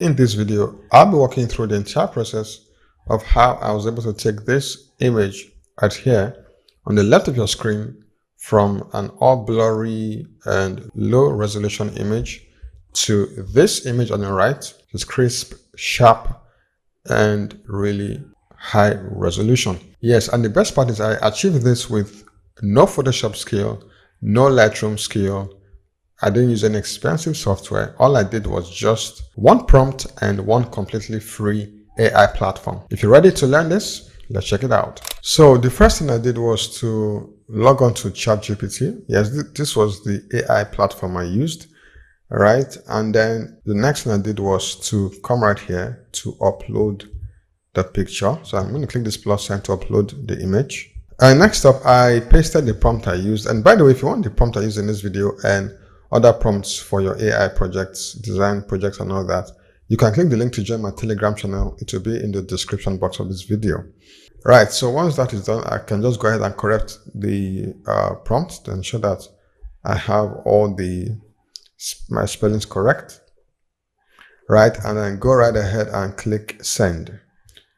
In this video, I'll be walking through the entire process of how I was able to take this image right here on the left of your screen from an all blurry and low resolution image to this image on the right. It's crisp, sharp, and really high resolution. Yes, and the best part is I achieved this with no Photoshop skill, no Lightroom skill. I didn't use any expensive software. All I did was just one prompt and one completely free AI platform. If you're ready to learn this, let's check it out. So the first thing I did was to log on to chatgpt. Yes, this was the AI platform I used. All right. And then the next thing I did was to come right here to upload the picture. So I'm going to click this plus sign to upload the image. And next up, I pasted the prompt I used. And by the way, if you want the prompt I used in this video and other prompts for your AI projects, design projects and all that, you can click the link to join my Telegram channel. It will be in the description box of this video. Right, so once that is done, I can just go ahead and correct the prompt to ensure that I have all my spellings correct. Right, and then go right ahead and click send.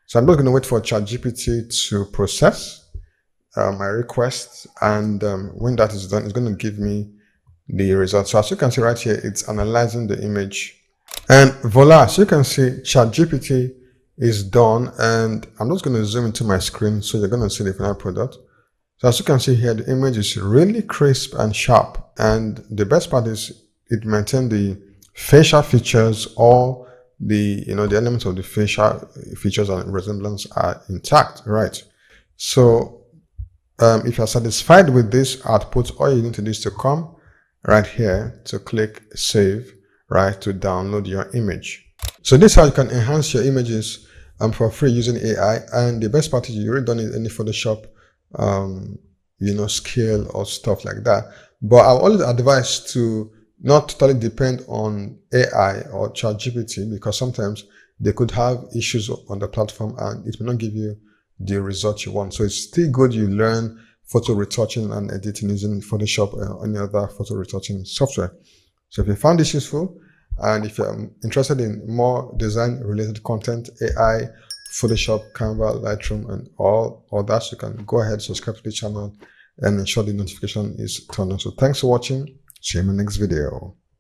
So I'm just going to wait for ChatGPT to process my request, and when that is done, it's going to give me the result. So as you can see right here, it's analyzing the image, and voila, so you can see ChatGPT is done. And I'm just going to zoom into my screen so you're going to see the final product. So as you can see here, the image is really crisp and sharp, and the best part is it maintained the facial features. All the the elements of the facial features and resemblance are intact, right? So if you're satisfied with this output, all you need to do is to come right here to click save, right, to download your image. So this is how you can enhance your images for free using AI. And the best part is you really don't need any Photoshop skill or stuff like that. But I always advise to not totally depend on AI or ChatGPT, because sometimes they could have issues on the platform and it may not give you the result you want. So it's still good you learn photo retouching and editing using Photoshop or any other photo retouching software. So if you found this useful, and if you're interested in more design related content, AI, Photoshop, Canva, Lightroom, and all that, you can go ahead, subscribe to the channel, and ensure the notification is turned on. So thanks for watching. See you in the next video.